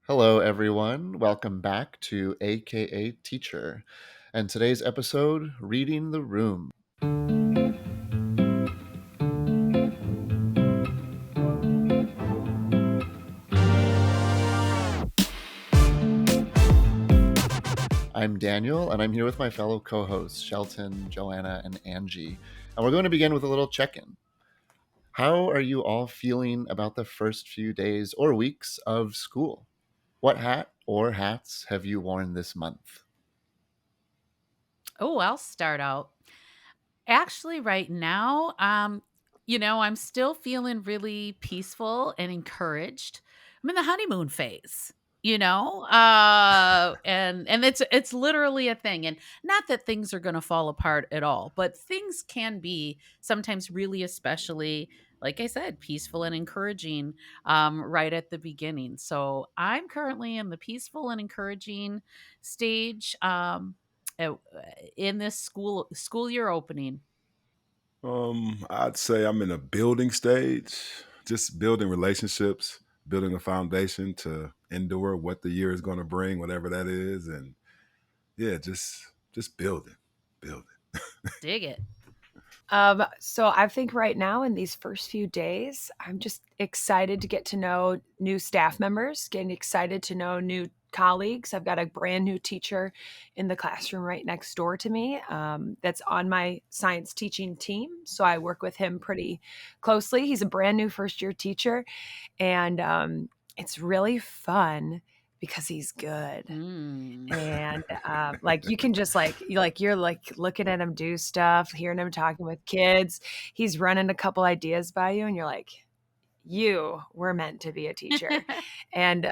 Hello, everyone. Welcome back to AKA Teacher. And today's episode, Reading the Room. I'm Daniel, and I'm here with my fellow co hosts, Shelton, Joanna, and Angie. And we're going to begin with a little check in. How are you all feeling about the first few days or weeks of school? What hat or hats have you worn this month? Oh, I'll start out. Actually, right now, I'm still feeling really peaceful and encouraged. I'm in the honeymoon phase, and it's literally a thing. And not that things are going to fall apart at all, but things can be sometimes really, especially like I said, peaceful and encouraging right at the beginning. So I'm currently in the peaceful and encouraging stage. uh, in this school year opening. I'd say I'm in a building stage, just building relationships, building a foundation to endure what the year is going to bring, whatever that is, and yeah, just building. Dig it. So I think right now in these first few days, I'm just excited to get to know new staff members, getting excited to know new colleagues. I've got a brand new teacher in the classroom right next door to me that's on my science teaching team. So I work with him pretty closely. He's a brand new first year teacher, and it's really fun because he's good. Mm. And like you can just you're like looking at him do stuff, hearing him talking with kids. He's running a couple ideas by you, and you're like, you were meant to be a teacher. And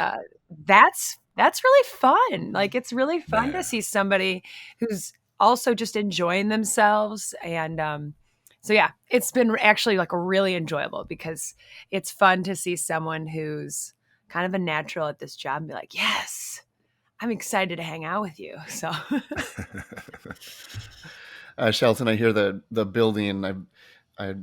that's really fun. Like it's really fun to Yeah. see somebody who's also just enjoying themselves. And so yeah, it's been actually like really enjoyable because it's fun to see someone who's kind of a natural at this job and be like, yes, I'm excited to hang out with you. So Shelton, I hear the building. I'm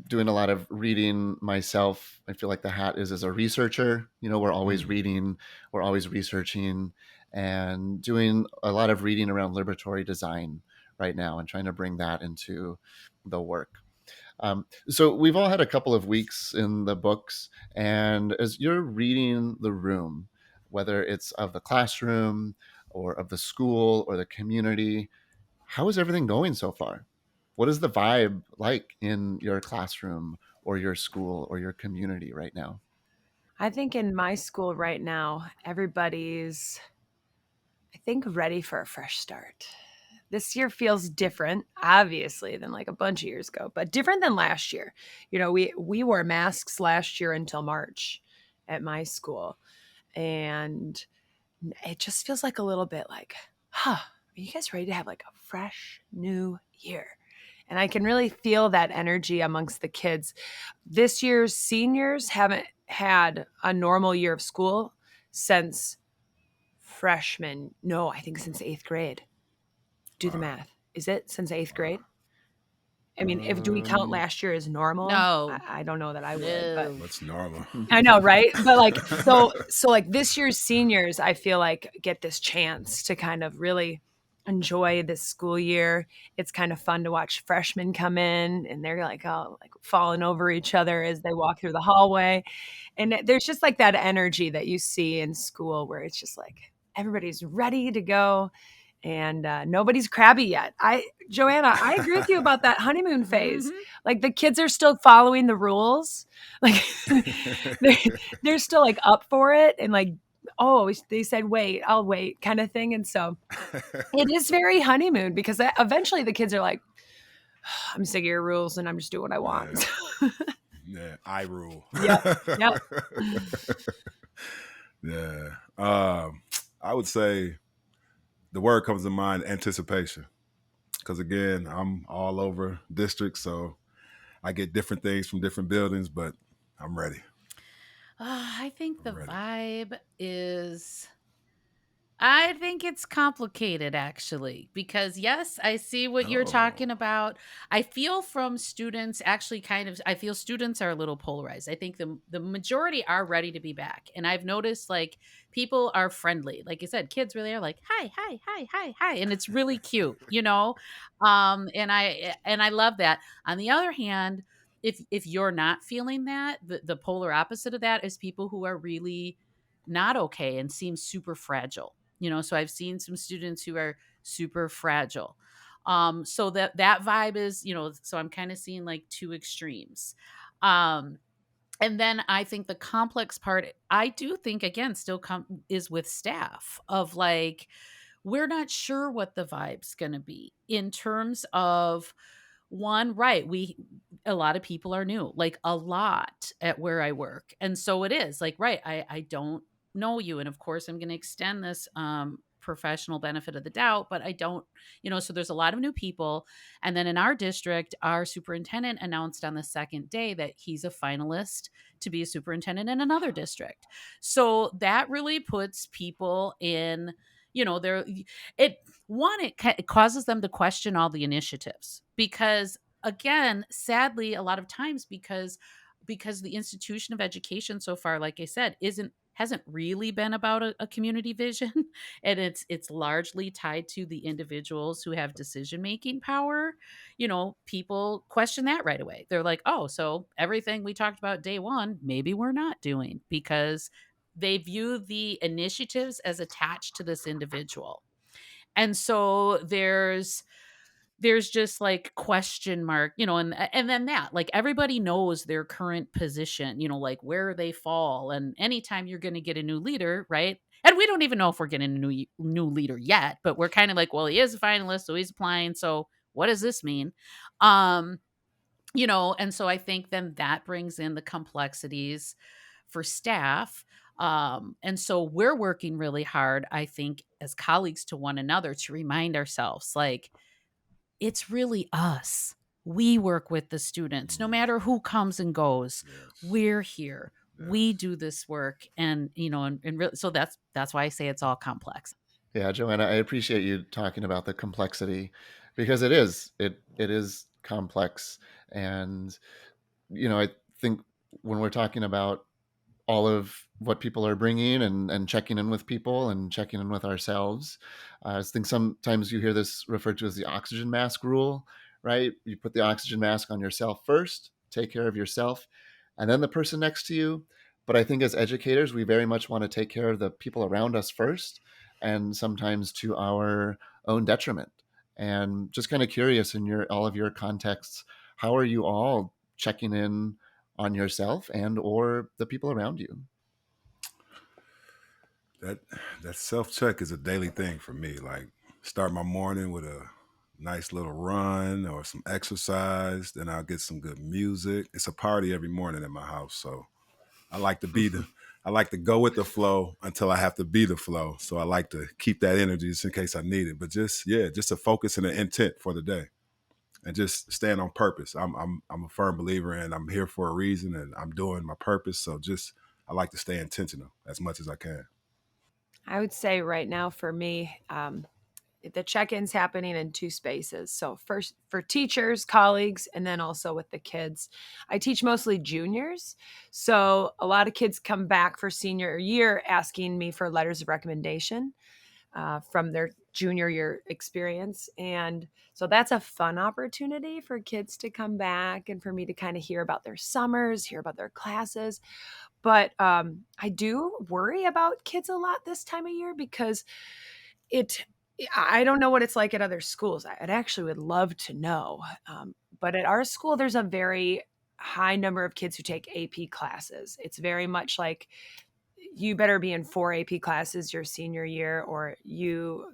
doing a lot of reading myself. I feel like the hat is as a researcher. We're always Mm. reading, we're always researching, and doing a lot of reading around liberatory design right now and trying to bring that into the work. So we've all had a couple of weeks in the books, and as you're reading the room, whether it's of the classroom or of the school or the community, how is everything going so far? What is the vibe like in your classroom or your school or your community right now? I think in my school right now, everybody's, I think, ready for a fresh start. This year feels different, obviously, than like a bunch of years ago, but different than last year. We wore masks last year until March at my school, and it just feels like a little bit like, huh, are you guys ready to have like a fresh new year? And I can really feel that energy amongst the kids. This year's seniors haven't had a normal year of school since freshman. No, I think since eighth grade. Do the Wow. math. Is it since eighth grade? Wow. I mean, if do we count Um, last year as normal? I, No, I don't know that I would, but no. what's normal? I know, right? But like, so like this year's seniors, I feel like get this chance to kind of really enjoy this school year. It's kind of fun to watch freshmen come in and they're like, oh, like falling over each other as they walk through the hallway. And there's just like that energy that you see in school where it's just like everybody's ready to go and nobody's crabby yet. Joanna, I agree with you about that honeymoon phase. Mhm. Like the kids are still following the rules. Like they they're still like up for it and like, oh, they said wait, I'll wait kind of thing. And so it is very honeymoon because eventually the kids are like, I'm sick of your rules and I'm just doing what I want. Yeah. Yeah. I rule. Yep. Yep. Yeah. I would say the word comes to mind anticipation. Because again, I'm all over districts, so I get different things from different buildings, but I'm ready. I think I'm the ready. vibe is I think it's complicated actually, because yes, I see what you're Oh, talking about. I feel from students actually kind of I feel students are a little polarized. I think the majority are ready to be back. And I've noticed like people are friendly. Like I said, kids really are like, "Hi, hi, hi, hi, hi." And it's really cute, you know? And I love that. On the other hand, if you're not feeling that, the polar opposite of that is people who are really not okay and seem super fragile. So I've seen some students who are super fragile. So that vibe is, so I'm kind of seeing like two extremes. um and then I think the complex part, I do think, again, still is with staff of like, we're not sure what the vibe's going to be in terms of one, right, we a lot of people are new, like a lot at where I work. And so it is like, right, I don't know you, and of course I'm going to extend this professional benefit of the doubt, but I don't, so there's a lot of new people. And then in our district, our superintendent announced on the second day that he's a finalist to be a superintendent in another district. So that really puts people in, they're it one, it causes them to question all the initiatives, because again, sadly, a lot of times, because the institution of education so far, like I said, hasn't really been about a community vision, and it's largely tied to the individuals who have decision making power. People question that right away. They're like, oh, so everything we talked about day one, maybe we're not doing, because they view the initiatives as attached to this individual. And so there's just like question mark, and then that, like, everybody knows their current position, like where they fall. And anytime you're going to get a new leader, right? And we don't even know if we're getting a new leader yet, but we're kind of like, well, he is a finalist, so he's applying. So what does this mean? Um, and so I think then that brings in the complexities for staff. And so we're working really hard, I think, as colleagues to one another, to remind ourselves, like, it's really us. We work with the students. No mm, matter who comes and goes, yes, we're here. We yes. do this work. And, so that's why I say it's all complex. Yeah, Joanna, I appreciate you talking about the complexity, because it is complex. And I think when we're talking about all of what people are bringing, and checking in with people and checking in with ourselves, I think sometimes you hear this referred to as the oxygen mask rule, right? You put the oxygen mask on yourself first, take care of yourself, and then the person next to you. But I think as educators, we very much want to take care of the people around us first, and sometimes to our own detriment. And just kind of curious, in all of your contexts, how are you all checking in on yourself and or the people around you? That that self check is a daily thing for me. Like start my morning with a nice little run or some exercise, then I'll get some good music. It's a party every morning at my house, so I like to be the I like to go with the flow until I have to be the flow. So I like to keep that energy just in case I need it. But just yeah, just a focus and an intent for the day, and just stand on purpose. I'm a firm believer in I'm here for a reason and I'm doing my purpose. So just I like to stay intentional as much as I can. I would say right now for me, the check-ins happening in two spaces. So first for teachers, colleagues, and then also with the kids. I teach mostly juniors. So a lot of kids come back for senior year asking me for letters of recommendation from their junior year experience. And so that's a fun opportunity for kids to come back and for me to kind of hear about their summers, hear about their classes. But I do worry about kids a lot this time of year because it I don't know what it's like at other schools. I'd actually would love to know. But at our school, there's a very high number of kids who take AP classes. It's very much like you better be in 4 AP classes your senior year or you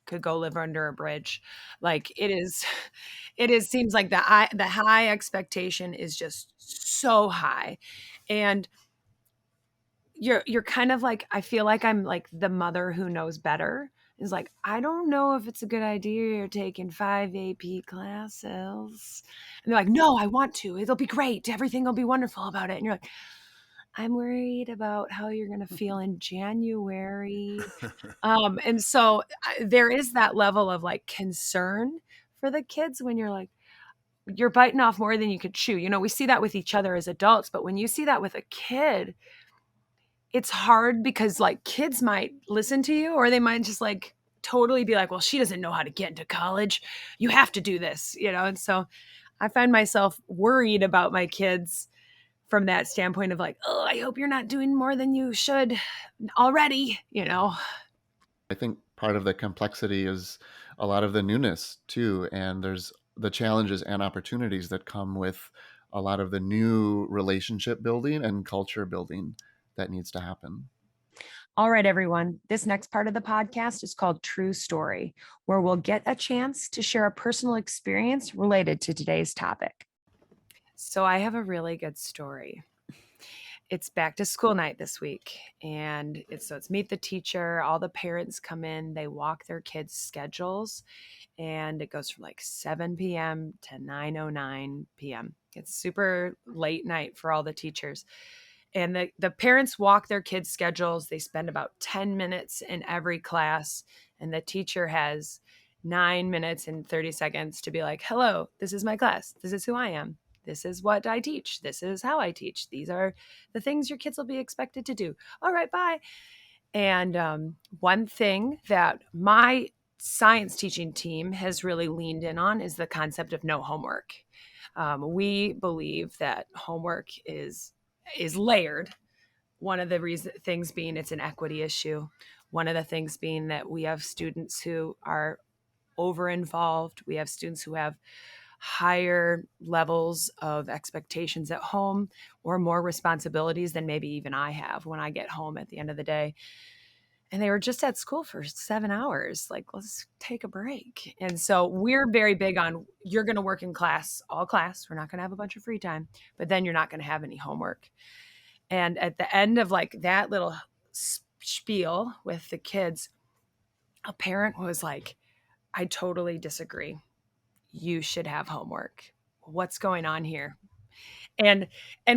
could go live under a bridge. Like it is it is seems like the high expectation is just so high. And you're kind of like I feel like I'm like the mother who knows better. Is like, I don't know if it's a good idea you're taking 5 AP classes. And they're like, no, I want to. It'll be great. Everything will be wonderful about it. And you're like, I'm worried about how you're going to feel in January. And so there is that level of like concern for the kids when you're like, you're biting off more than you could chew. You know, we see that with each other as adults, but when you see that with a kid, it's hard because like kids might listen to you or they might just like totally be like, well, she doesn't know how to get into college. You have to do this, you know? And so I find myself worried about my kids from that standpoint of like, oh, I hope you're not doing more than you should already, you know? I think part of the complexity is a lot of the newness too, and there's the challenges and opportunities that come with a lot of the new relationship building and culture building that needs to happen. All right, everyone. This next part of the podcast is called True Story, where we'll get a chance to share a personal experience related to today's topic. So I have a really good story. It's back to school night this week, and it's meet the teacher. All the parents come in, they walk their kids' schedules, and it goes from like 7 p.m. to 9:09 p.m. It's super late night for all the teachers. And the parents walk their kids' schedules. They spend about 10 minutes in every class, and the teacher has 9 minutes and 30 seconds to be like, hello, this is my class. This is who I am. This is what I teach. This is how I teach. These are the things your kids will be expected to do. All right, bye. And one thing that my science teaching team has really leaned in on is the concept of no homework. We believe that homework is layered. One of the things being it's an equity issue. One of the things being that we have students who are over involved. We have students who have higher levels of expectations at home or more responsibilities than maybe even I have when I get home at the end of the day. And they were just at school for 7 hours. Like, let's take a break. And so we're very big on you're going to work in class, all class. We're not going to have a bunch of free time, but then you're not going to have any homework. And at the end of like that little spiel with the kids, a parent was like, I totally disagree. You should have homework. What's going on here? And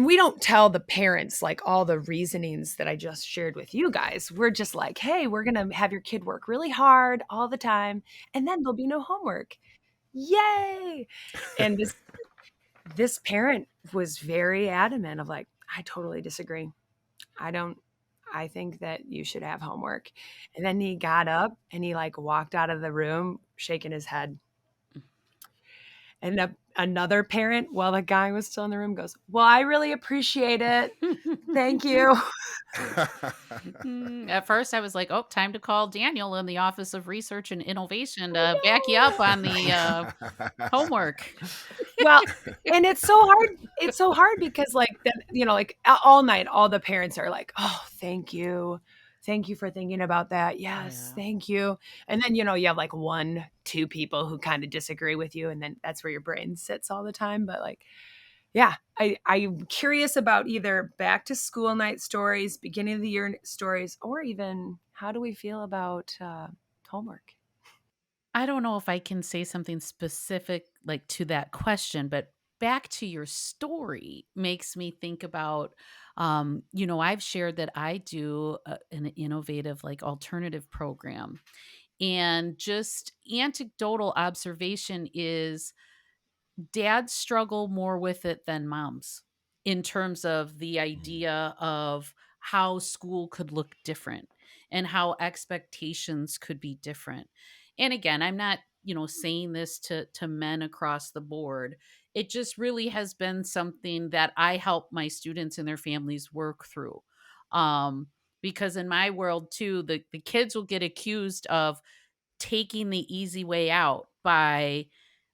we don't tell the parents like all the reasonings that I just shared with you guys. We're just like, hey, we're going to have your kid work really hard all the time, and then there'll be no homework. Yay. And this parent was very adamant of like, I totally disagree. I think that you should have homework. And then he got up and he like walked out of the room shaking his head. And another parent, while the guy was still in the room, goes, well, I really appreciate it. Thank you. At first, I was like, oh, time to call Daniel in the Office of Research and Innovation to back you up on the homework. Well, and it's so hard. It's so hard because like, you know, like all night, all the parents are like, oh, thank you. Thank you for thinking about that. Yes, Yeah. thank you. And then, you know, you have like 1-2 people who kind of disagree with you. And then that's where your brain sits all the time. But like, yeah, I'm curious about either back to school night stories, beginning of the year stories, or even how do we feel about homework? I don't know if I can say something specific like to that question, but back to your story makes me think about I've shared that I do an innovative like alternative program, and just anecdotal observation is dads struggle more with it than moms in terms of the idea of how school could look different and how expectations could be different. And again, I'm not, saying this to men across the board. It just really has been something that I help my students and their families work through. Um because in my world too, the kids will get accused of taking the easy way out by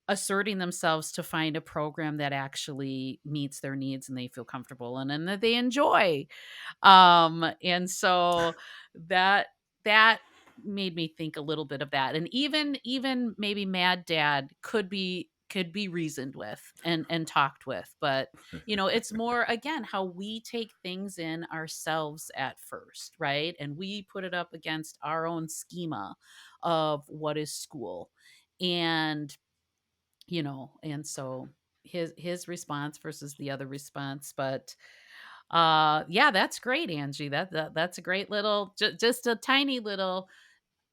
asserting themselves to find a program that actually meets their needs and they feel comfortable in and that they enjoy. And so that made me think a little bit of that. And even maybe mad dad could be reasoned with and talked with. But it's more again how we take things in ourselves at first, right? And we put it up against our own schema of what is school. And and so his response versus the other response. But Yeah, that's great, Angie. That's a great little, just a tiny little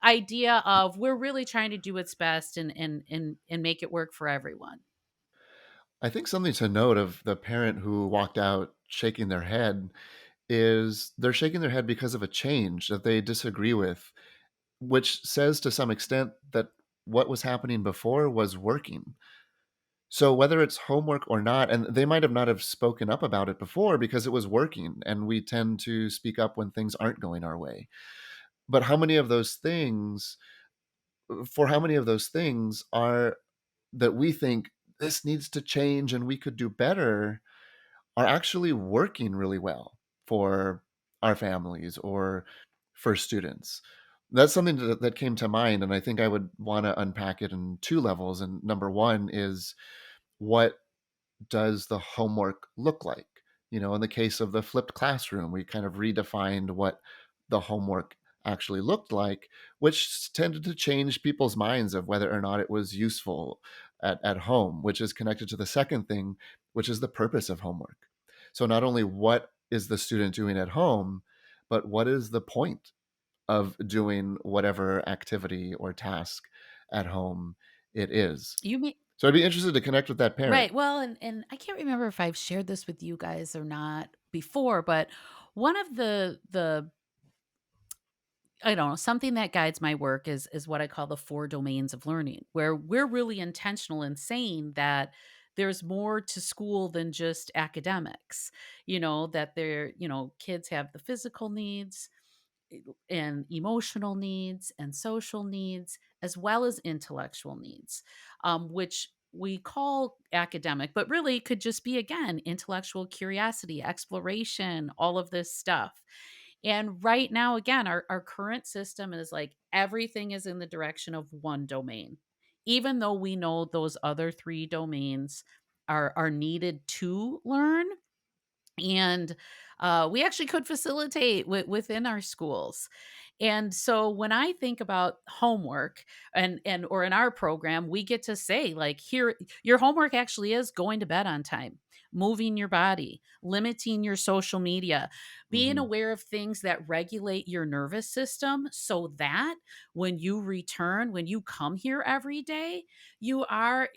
idea of we're really trying to do what's best and make it work for everyone. I think something to note of the parent who walked out shaking their head is they're shaking their head because of a change that they disagree with, which says to some extent that what was happening before was working. So whether it's homework or not, and they might have not have spoken up about it before because it was working, and we tend to speak up when things aren't going our way. But how many of those things, for how many of those things are that we think this needs to change and we could do better, are actually working really well for our families or for students? That's something that came to mind, and I think I would want to unpack it in two levels. And number one is, what does the homework look like? In the case of the flipped classroom, we kind of redefined what the homework actually looked like, which tended to change people's minds of whether or not it was useful at home, which is connected to the second thing, which is the purpose of homework. So, not only what is the student doing at home, but what is the point of doing whatever activity or task at home it is? You may So, I'd be interested to connect with that parent. Right. Well, and I can't remember if I've shared this with you guys or not before, but one of the I don't know, something that guides my work is what I call the four domains of learning, where we're really intentional in saying that there's more to school than just academics. That kids have the physical needs, and emotional needs and social needs, as well as intellectual needs, which we call academic, but really could just be, again, intellectual curiosity, exploration, all of this stuff. And right now, again, our current system is like everything is in the direction of one domain, even though we know those other three domains are needed to learn. And we actually could facilitate within our schools. And so when I think about homework, and or in our program, we get to say, like, here, your homework actually is going to bed on time, moving your body, limiting your social media, being Mhm. aware of things that regulate your nervous system, so that when you return, when you come here every day, you're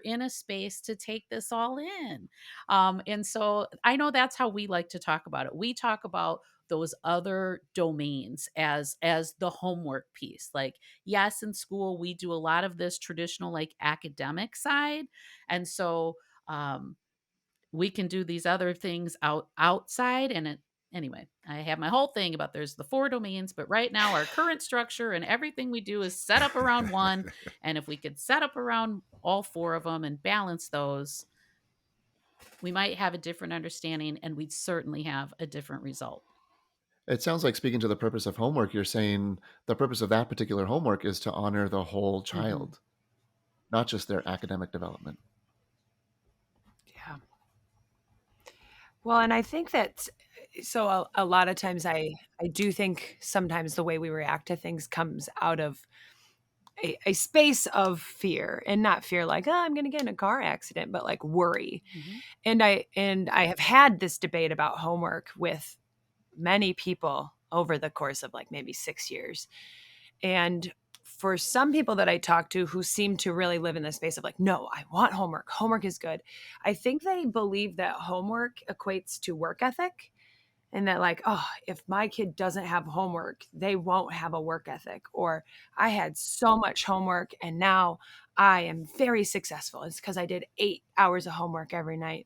in a space to take this all in. And so I know that's how we like to talk about it. We talk about those other domains as the homework piece. Like, yes, in school we do a lot of this traditional, like, academic side. And so we can do these other things outside. Anyway, I have my whole thing about there's the four domains, but right now our current structure and everything we do is set up around one. And if we could set up around all four of them and balance those, we might have a different understanding, and we'd certainly have a different result. It sounds like, speaking to the purpose of homework, you're saying the purpose of that particular homework is to honor the whole Hmm. child, not just their academic development. Yeah. Well, and I think that so a lot of times I do think sometimes the way we react to things comes out of a space of fear, and not fear like, oh, I'm going to get in a car accident, but like worry. Hmm. And I have had this debate about homework with many people over the course of like maybe 6 years. And for some people that I talk to who seem to really live in the space of like, no, I want homework. Homework is good. I think they believe that homework equates to work ethic, and that like, oh, if my kid doesn't have homework, they won't have a work ethic. Or I had so much homework and now I am very successful. It's because I did 8 hours of homework every night.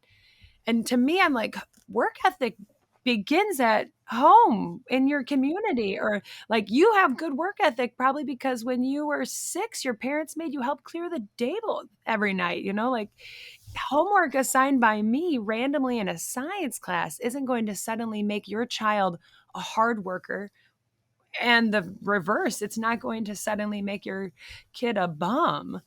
And to me, I'm like, work ethic begins at home in your community. Or like, you have good work ethic probably because when you were 6, your parents made you help clear the table every night, like homework assigned by me randomly in a science class isn't going to suddenly make your child a hard worker. And the reverse, it's not going to suddenly make your kid a bum,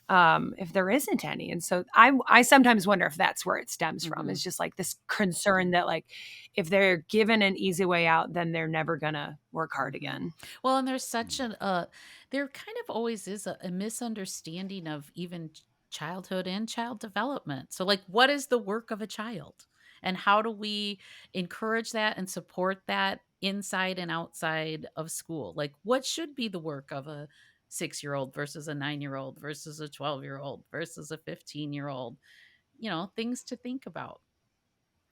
if there isn't any. And so I sometimes wonder if that's where it stems from. Hmm. It's just like this concern that like if they're given an easy way out, then they're never gonna work hard Hmm. again. Well, and there's such there kind of always is a misunderstanding of even childhood and child development. So, like, what is the work of a child? And how do we encourage that and support that inside and outside of school? Like, what should be the work of a 6-year-old versus a 9-year-old versus a 12-year-old versus a 15-year-old? Things to think about.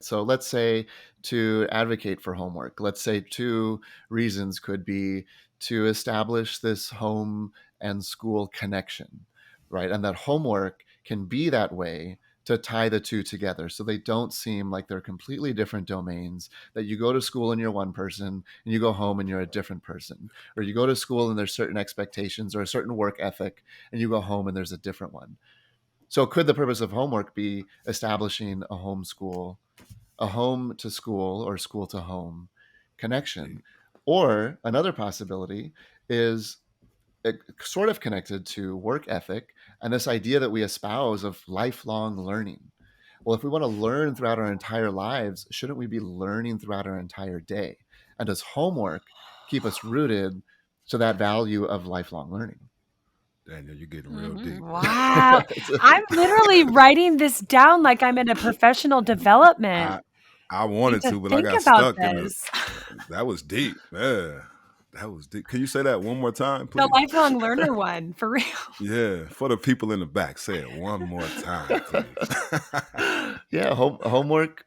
So let's say to advocate for homework, let's say two reasons could be to establish this home and school connection, right? And that homework can be that way to tie the two together so they don't seem like they're completely different domains, that you go to school and you're one person and you go home and you're a different person, or you go to school and there's certain expectations or a certain work ethic and you go home and there's a different one. So could the purpose of homework be establishing a homeschool, a home to school or school to home connection? Or another possibility is sort of connected to work ethic and this idea that we espouse of lifelong learning. Well, if we want to learn throughout our entire lives, shouldn't we be learning throughout our entire day? And does homework keep us rooted to that value of lifelong learning? Daniel, you're getting real deep. Wow. I'm literally writing this down like I'm in a professional development. I wanted to, but I think got about stuck in this. That was deep. Yeah. That was deep. Can you say that one more time, please? The lifelong learner one, for real. Yeah, for the people in the back, say it one more time, please. Yeah, homework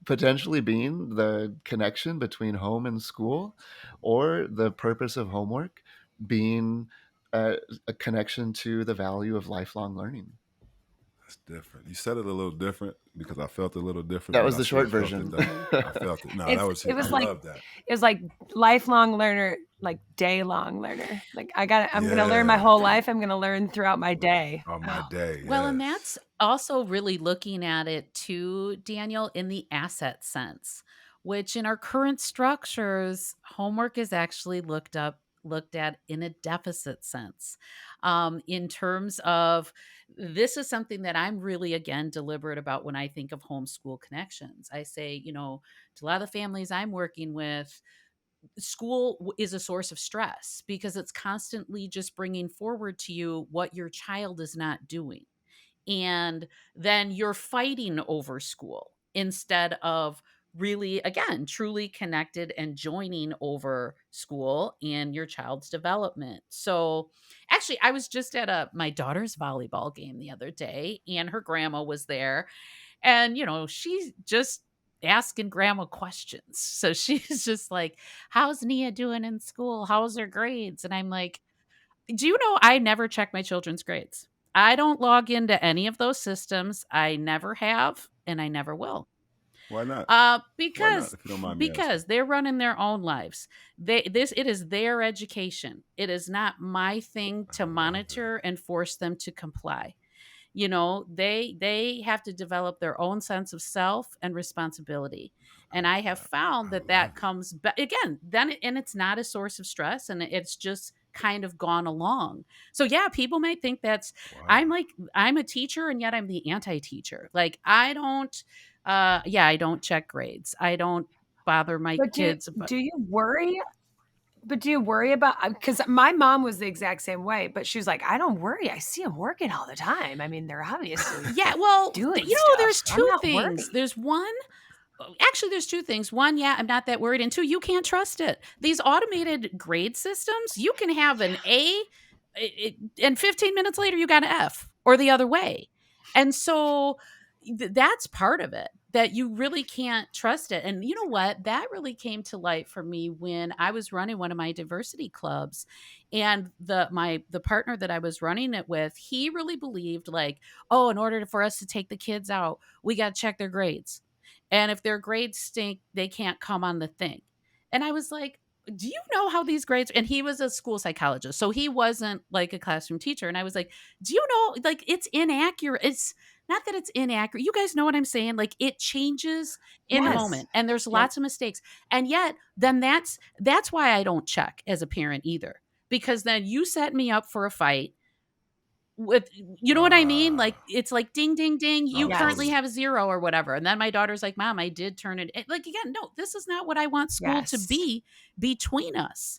potentially being the connection between home and school, or the purpose of homework being a connection to the value of lifelong learning. That's different. You said it a little different because I felt it a little different. That but was I the still short felt version. I felt it. No, It's- that was it was I like- love that. It was like lifelong learner, like day long learner. Like I'm gonna learn my Yeah. whole life. I'm gonna learn throughout my day. On my day. Well, and yes. that's also really looking at it too, Daniel, in the asset sense, which in our current structures, homework is actually looked at in a deficit sense. In terms of, this is something that I'm really, again, deliberate about when I think of homeschool connections. I say, to a lot of the families I'm working with, school is a source of stress because it's constantly just bringing forward to you what your child is not doing. And then you're fighting over school instead of really, again, truly connected and joining over school and your child's development. So actually, I was just at my daughter's volleyball game the other day, and her grandma was there. And, she's just asking grandma questions. So she's just like, how's Nia doing in school? How's her grades? And I'm like, do you know I never check my children's grades? I don't log into any of those systems. I never have, and I never will. Why not? Why not, Because if you don't mind me asking? they're running their own lives. It is their education. It is not my thing to love monitor and force them to comply. They have to develop their own sense of self and responsibility. And I have found I that love it. comes again, and it's not a source of stress, and it's just kind of gone along. So yeah, people might think that's, Wow. I'm a teacher and yet I'm the anti-teacher. Like I don't check grades. I don't bother my But kids. do you worry? But do you worry about? Because my mom was the exact same way, but she was like, "I don't worry. I see them working all the time. I mean, they're obviously Yeah, well, doing there's stuff. I'm two not things. worried." There's one. Actually, there's two things. One, yeah, I'm not that worried. And two, you can't trust it. These automated grade systems, you can have an A, and 15 minutes later, you got an F, or the other way. And so that's part of it, that you really can't trust it. And you know what? That really came to light for me when I was running one of my diversity clubs. And the partner that I was running it with, he really believed like, oh, in order for us to take the kids out, we got to check their grades. And if their grades stink, they can't come on the thing. And I was like, do you know how these grades, and he was a school psychologist, so he wasn't like a classroom teacher. And I was like, do you know, like, it's inaccurate. It's not that it's inaccurate. You guys know what I'm saying? Like, it changes in the Yes. moment, and there's lots of mistakes. And yet then that's why I don't check as a parent either, because then you set me up for a fight with, you know what I mean? Like, it's like ding, ding, ding. You Yes. currently have a 0 or whatever. And then my daughter's like, Mom, I did turn it. Like, again, no, this is not what I want school to Yes. be between us.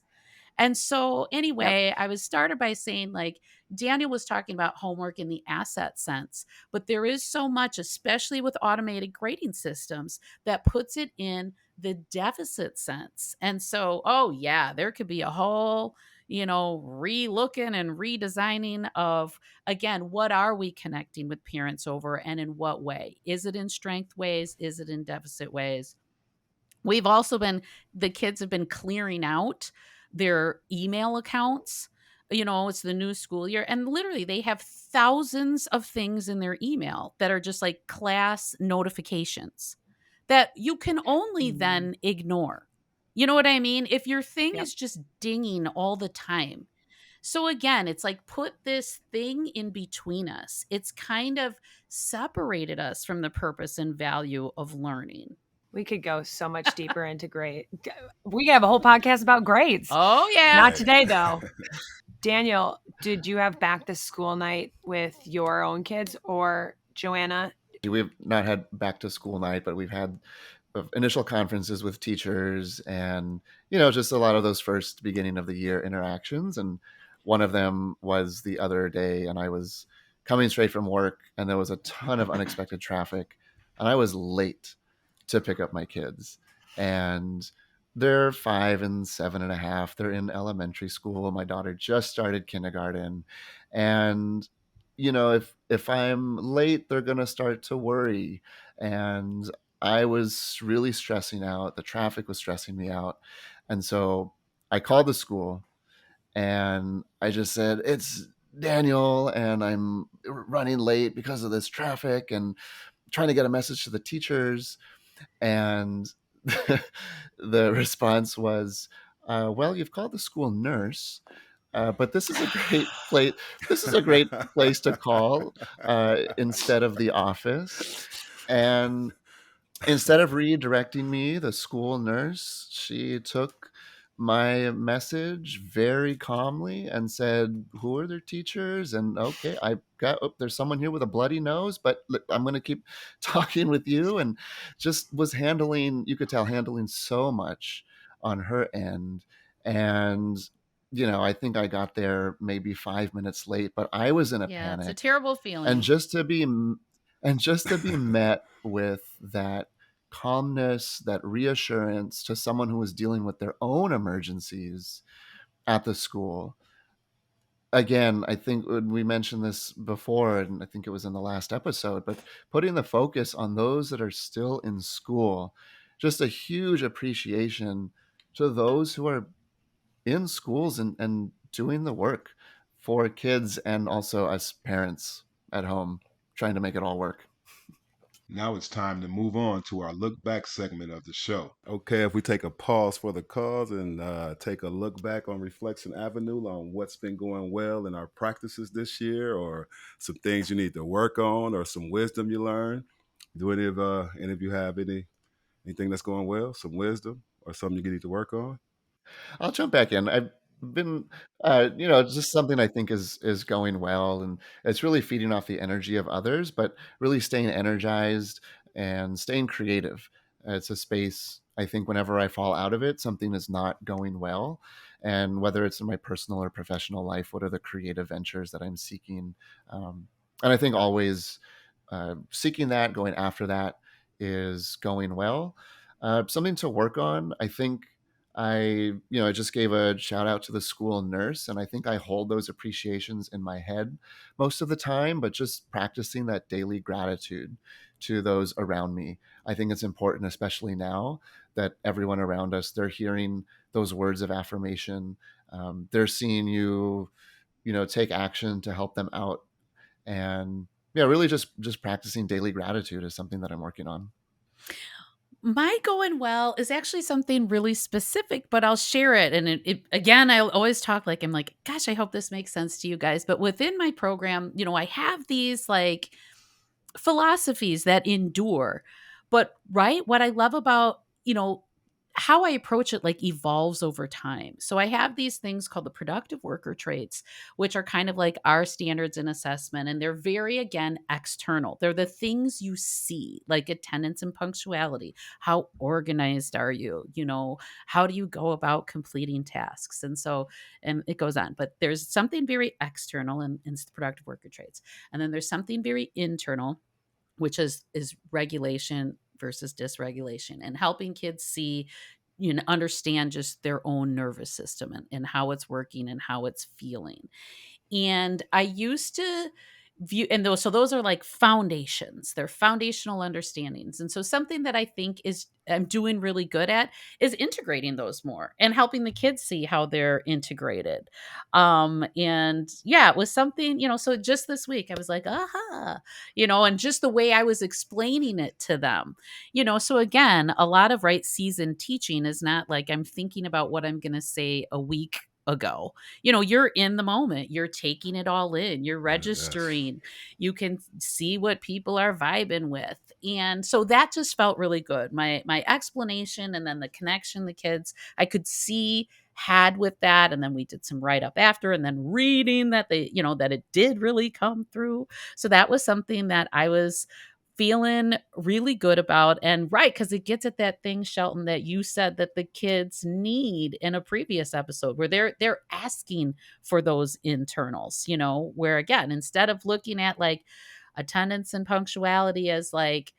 And so Yep. anyway, I was started by saying, like, Daniel was talking about homework in the asset sense, but there is so much, especially with automated grading systems, that puts it in the deficit sense. And so, oh yeah, there could be a whole, re-looking and redesigning of, again, what are we connecting with parents over and in what way? Is it in strength ways? Is it in deficit ways? We've also been, the kids have been clearing out their email accounts. It's the new school year, and literally they have thousands of things in their email that are just like class notifications that you can only Mm, then ignore. You know what I mean? If your thing yep. is just dinging all the time. So again, it's like put this thing in between us. It's kind of separated us from the purpose and value of learning. We could go so much deeper into grade. We could have a whole podcast about grades. Oh, yeah. Not Hey. today, though. Daniel, did you have back to school night with your own kids, or Joanna? We've not had back to school night, but we've had initial conferences with teachers and, just a lot of those first beginning of the year interactions. And one of them was the other day, and I was coming straight from work, and there was a ton of unexpected traffic, and I was late to pick up my kids. And they're 5 and 7.5. They're in elementary school. My daughter just started kindergarten. And if I'm late, they're gonna start to worry. And I was really stressing out. The traffic was stressing me out. And so I called the school and I just said, "It's Daniel, and I'm running late because of this traffic and trying to get a message to the teachers." And the response was, "Well, you've called the school nurse, but this is a great place. This is a great place to call instead of the office." And instead of redirecting me, the school nurse, she took my message very calmly and said, "Who are their teachers?" And okay, I got, oh, there's someone here with a bloody nose, but I'm going to keep talking with you. And just was handling, you could tell, handling so much on her end. And, I think I got there maybe 5 minutes late, but I was in a Yeah, it's a panic. terrible And feeling. just to be met with that calmness, that reassurance to someone who was dealing with their own emergencies at the school. Again, I think when we mentioned this before, and I think it was in the last episode, but putting the focus on those that are still in school, just a huge appreciation to those who are in schools and doing the work for kids, and also us parents at home trying to make it all work. Now it's time to move on to our look back segment of the show. Okay, if we take a pause for the cause and take a look back on Reflection Avenue on what's been going well in our practices this year, or some things you need to work on, or some wisdom you learned. Do any of you have anything that's going well, some wisdom, or something you need to work on? I'll jump back in. I've been, just something I think is going well, and it's really feeding off the energy of others, but really staying energized and staying creative. It's a space, I think, whenever I fall out of it, something is not going well, and whether it's in my personal or professional life, what are the creative ventures that I'm seeking? And I think always seeking that, going after that, is going well. Something to work on, I think. I just gave a shout out to the school nurse, and I think I hold those appreciations in my head most of the time, but just practicing that daily gratitude to those around me. I think it's important, especially now that everyone around us, they're hearing those words of affirmation. They're seeing you, take action to help them out. And yeah, really just practicing daily gratitude is something that I'm working on. My going well is actually something really specific, but I'll share it. And again, I always talk like, I'm like, gosh, I hope this makes sense to you guys. But within my program, I have these like philosophies that endure. But right, what I love about, how I approach it like evolves over time. So I have these things called the productive worker traits, which are kind of like our standards in assessment. And they're very, again, external. They're the things you see, like attendance and punctuality. How organized are you? You know, how do you go about completing tasks? And so, and it goes on. But there's something very external in the productive worker traits. And then there's something very internal, which is regulation versus dysregulation, and helping kids see, you know, understand just their own nervous system, and how it's working and how it's feeling. And I used to view, and those are like foundations. They're foundational understandings. And so something that I think is I'm doing really good at is integrating those more and helping the kids see how they're integrated. And yeah, it was something, you know, so just this week I was like, aha, you know, and just the way I was explaining it to them, you know. So again, a lot of right season teaching is not like I'm thinking about what I'm going to say a week ago. You know, you're in the moment, you're taking it all in, you're Yes. registering, you can see what people are vibing with. And so that just felt really good. My explanation, and then the connection the kids I could see had with that, and then we did some write up after, and then reading that they, you know, that it did really come through. So that was something that I was feeling really good about. And right, because it gets at that thing, Shelton, that you said that the kids need in a previous episode, where they're asking for those internals, you know, where again, instead of looking at like attendance and punctuality as like,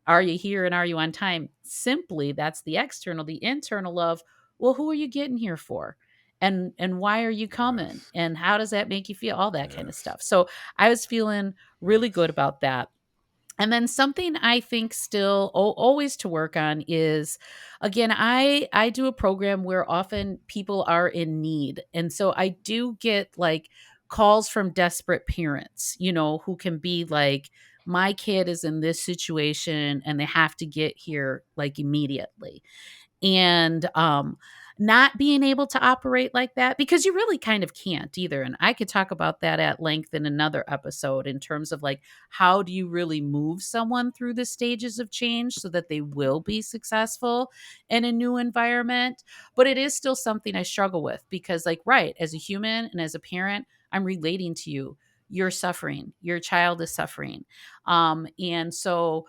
are you here and are you on time, simply that's the external. The internal of, well, who are you getting here for, and why are you coming, Yes. and how does that make you feel, all that kind of Yes. stuff. So I was feeling really good Yes. about that. And then something I think still always to work on is, again, I do a program where often people are in need. And so I do get like calls from desperate parents, you know, who can be like, my kid is in this situation and they have to get here like immediately. And not being able to operate like that, because you really kind of can't either. And I could talk about that at length in another episode, in terms of like, how do you really move someone through the stages of change so that they will be successful in a new environment. But it is still something I struggle with, because like, right, as a human and as a parent, I'm relating to you. You're suffering, your child is suffering. And so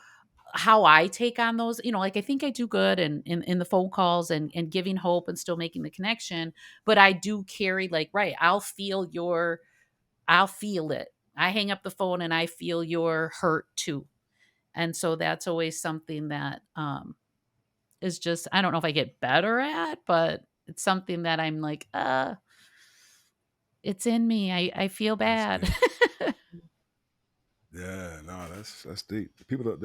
how I take on those, you know, like I think I do good in the phone calls and giving hope and still making the connection, but I do carry like, right, I'll feel it. I hang up the phone and I feel your hurt too. And so that's always something that is just, I don't know if I get better at, but it's something that I'm like, it's in me. I feel That's bad. deep. Yeah, no, that's deep. People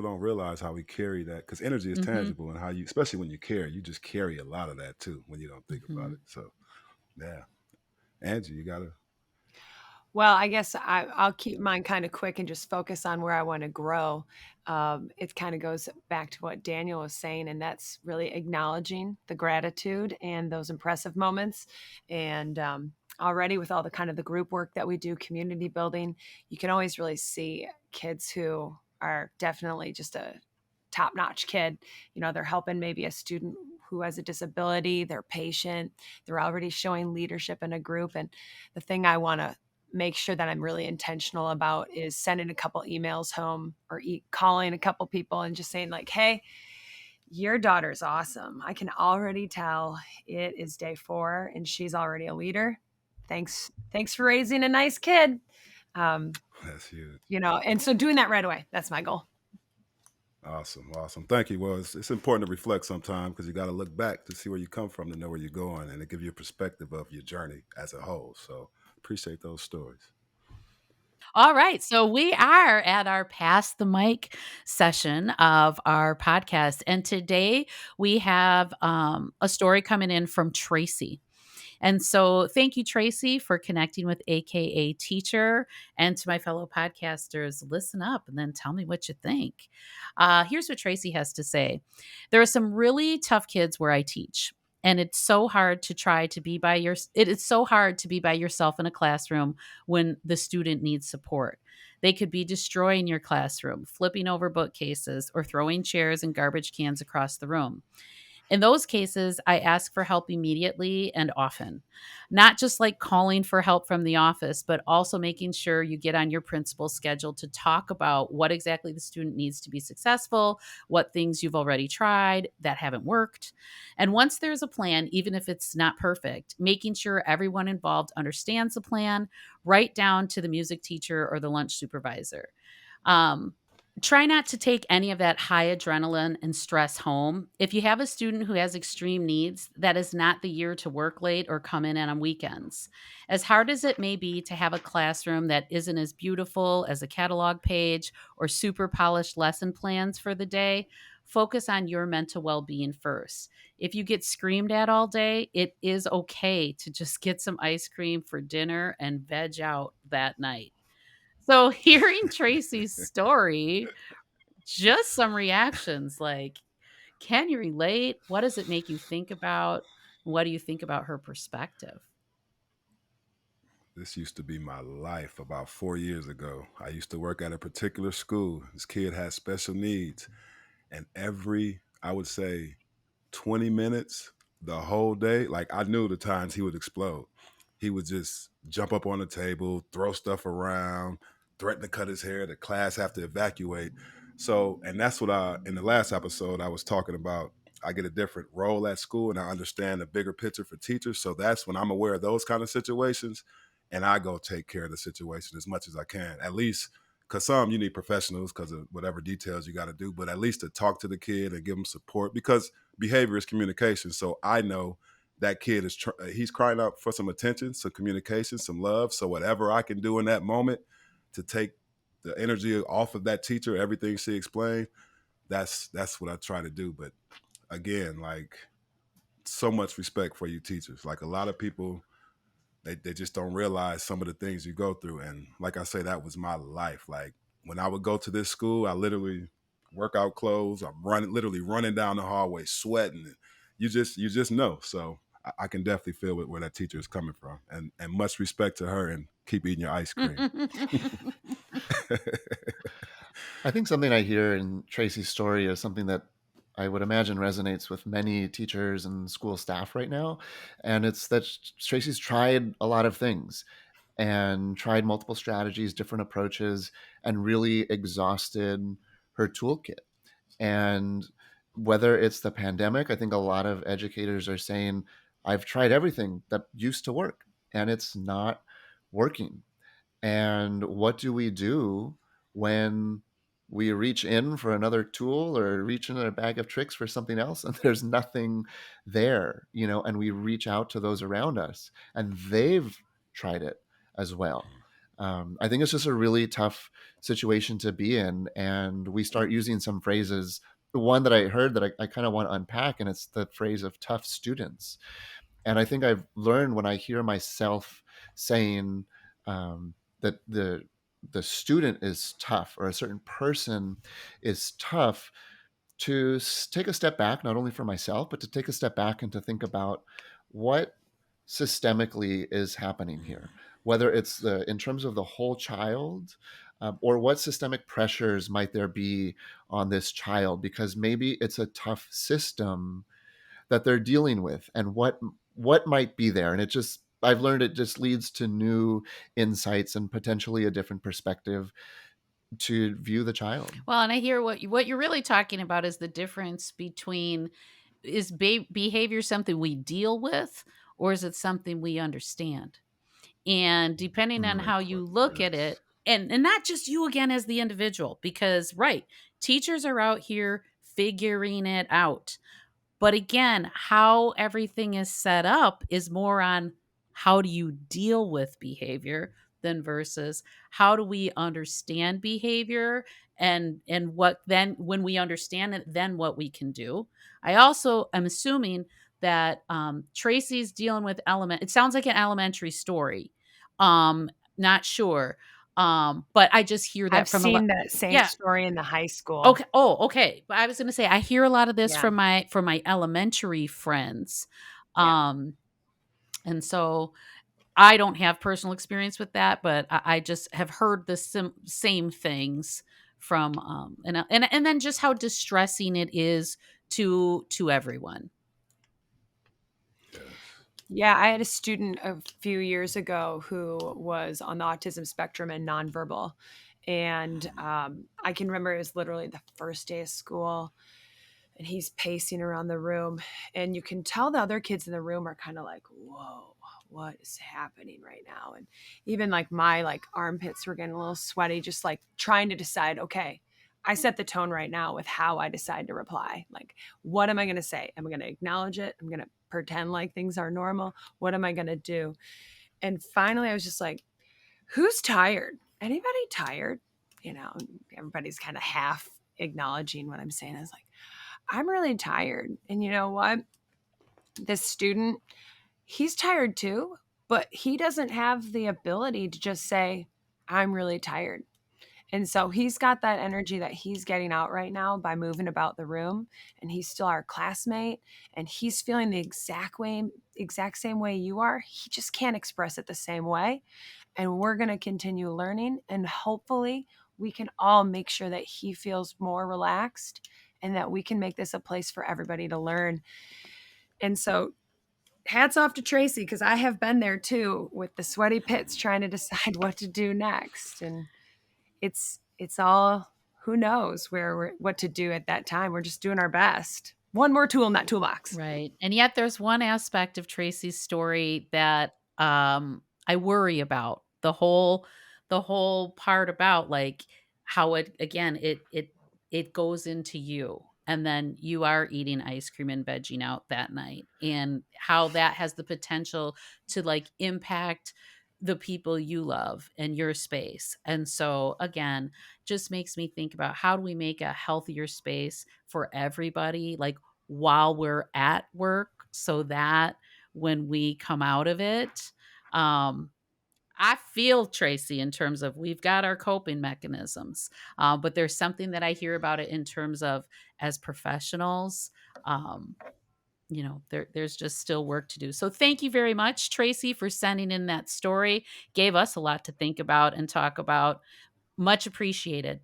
don't realize how we carry that, because energy is hmm tangible, and how you, especially when you care, you just carry a lot of that too when you don't think about hmm it. So yeah, Angie, you gotta. Well, I guess I'll keep mine kind of quick and just focus on where I want to grow. It kind of goes back to what Daniel was saying, and that's really acknowledging the gratitude and those impressive moments. And already with all the kind of the group work that we do, community building, you can always really see kids who are definitely just a top-notch kid. You know, they're helping maybe a student who has a disability, they're patient, they're already showing leadership in a group. And the thing I want to make sure that I'm really intentional about is sending a couple emails home, or calling a couple people and just saying like, hey, your daughter's awesome. I can already tell it is day 4 and she's already a leader. Thanks for raising a nice kid. Um, That's huge. you know, and so doing that right away, that's my goal. Awesome, awesome. Thank you. Well, it's important to reflect sometime, because you got to look back to see where you come from to know where you're going, and to give you a perspective of your journey as a whole. So appreciate those stories. All right. So we are at our Pass the Mic session of our podcast. And today we have a story coming in from Tracy. And so thank you, Tracy, for connecting with AKA Teacher. And to my fellow podcasters, listen up and then tell me what you think. Here's what Tracy has to say. There are some really tough kids where I teach. And it's so hard to try to be by your it is so hard to be by yourself in a classroom when the student needs support. They could be destroying your classroom, flipping over bookcases, or throwing chairs and garbage cans across the room. In those cases, I ask for help immediately and often. Not just like calling for help from the office, but also making sure you get on your principal's schedule to talk about what exactly the student needs to be successful, what things you've already tried that haven't worked. And once there's a plan, even if it's not perfect, making sure everyone involved understands the plan, right down to the music teacher or the lunch supervisor. Um, Try not to take any of that high adrenaline and stress home. If you have a student who has extreme needs, that is not the year to work late or come in on weekends. As hard as it may be to have a classroom that isn't as beautiful as a catalog page or super polished lesson plans for the day, focus on your mental well being first. If you get screamed at all day, it is okay to just get some ice cream for dinner and veg out that night. So hearing Tracy's story, just some reactions like, can you relate? What does it make you think about? What do you think about her perspective? This used to be my life about 4 years ago. I used to work at a particular school. This kid had special needs. And every, I would say, 20 minutes, the whole day, like I knew the times he would explode. He would just jump up on the table, throw stuff around, threaten to cut his hair. The class have to evacuate. So, and that's what in the last episode, I was talking about. I get a different role at school and I understand the bigger picture for teachers. So that's when I'm aware of those kind of situations and I go take care of the situation as much as I can. At least because some you need professionals because of whatever details you got to do, but at least to talk to the kid and give them support because behavior is communication. So I know that kid is he's crying out for some attention, some communication, some love. So whatever I can do in that moment to take the energy off of that teacher, everything she explained, that's what I try to do. But again, like so much respect for you teachers. Like a lot of people, they just don't realize some of the things you go through. And like I say, that was my life. Like when I would go to this school, I literally workout clothes. I'm literally running down the hallway, sweating. You just know. So I can definitely feel where that teacher is coming from. And much respect to her and keep eating your ice cream. I think something I hear in Tracy's story is something that I would imagine resonates with many teachers and school staff right now. And it's that Tracy's tried a lot of things and tried multiple strategies, different approaches, and really exhausted her toolkit. And whether it's the pandemic, I think a lot of educators are saying, I've tried everything that used to work and it's not working. And what do we do when we reach in for another tool or reach in a bag of tricks for something else and there's nothing there, and we reach out to those around us and they've tried it as well. I think it's just a really tough situation to be in. And we start using some phrases. The one that I heard that I kind of want to unpack, and it's the phrase of tough students. And I think I've learned when I hear myself saying, that the student is tough or a certain person is tough, to take a step back, not only for myself, but to take a step back and to think about what systemically is happening here, whether it's in terms of the whole child, or what systemic pressures might there be on this child, because maybe it's a tough system that they're dealing with, and what might be there. And I've learned it just leads to new insights and potentially a different perspective to view the child. Well, and I hear what you're really talking about is the difference between, is behavior something we deal with, or is it something we understand? And depending on how you look at Yes. it, and not just you again as the individual, because right, teachers are out here figuring it out. But again, how everything is set up is more on how do you deal with behavior than versus how do we understand behavior, and what then when we understand it, then what we can do. I also am assuming that Tracy's dealing with it sounds like an elementary story. Not sure. But I just hear that I've from a lot. seen that same Yeah. story in the high school. Okay. Oh, okay. But I was going to say I hear a lot of this Yeah. from my elementary friends. Yeah. And so I don't have personal experience with that, but I just have heard the same things from and then just how distressing it is to everyone. Yeah, I had a student a few years ago who was on the autism spectrum and nonverbal. And I can remember it was literally the first day of school, and he's pacing around the room. And you can tell the other kids in the room are kind of like, whoa, what is happening right now? And even like my like armpits were getting a little sweaty, just like trying to decide, okay, I set the tone right now with how I decide to reply. Like, what am I going to say? Am I going to acknowledge it? I'm going to pretend like things are normal. What am I going to do? And finally, I was just like, who's tired? Anybody tired? You know, everybody's kind of half acknowledging what I'm saying. I was like, I'm really tired. And you know what? This student, he's tired too, but he doesn't have the ability to just say, I'm really tired. And so he's got that energy that he's getting out right now by moving about the room, and he's still our classmate, and he's feeling the exact same way you are. He just can't express it the same way. And we're going to continue learning, and hopefully we can all make sure that he feels more relaxed and that we can make this a place for everybody to learn. And so hats off to Tracy, because I have been there too with the sweaty pits trying to decide what to do next. And it's all, who knows what to do at that time. We're just doing our best. One more tool in that toolbox. Right. And yet there's one aspect of Tracy's story that I worry about. The whole part about like how it goes into you, and then you are eating ice cream and vegging out that night, and how that has the potential to like impact the people you love and your space. And so again, just makes me think about how do we make a healthier space for everybody, like while we're at work, so that when we come out of it, um, I feel Tracy in terms of we've got our coping mechanisms, but there's something that I hear about it in terms of as professionals. Um, there's just still work to do. So thank you very much, Tracy, for sending in that story. Gave us a lot to think about and talk about. Much appreciated.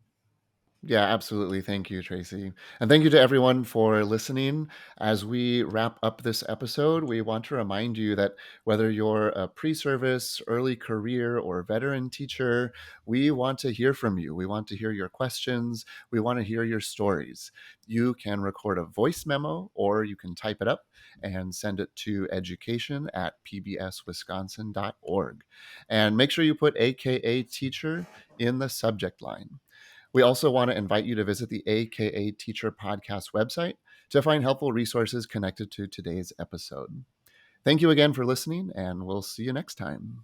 Yeah, absolutely. Thank you, Tracy. And thank you to everyone for listening. As we wrap up this episode, we want to remind you that whether you're a pre service, early career, or veteran teacher, we want to hear from you. We want to hear your questions. We want to hear your stories. You can record a voice memo or you can type it up and send it to education@pbswisconsin.org. And make sure you put AKA teacher in the subject line. We also want to invite you to visit the AKA Teacher Podcast website to find helpful resources connected to today's episode. Thank you again for listening, and we'll see you next time.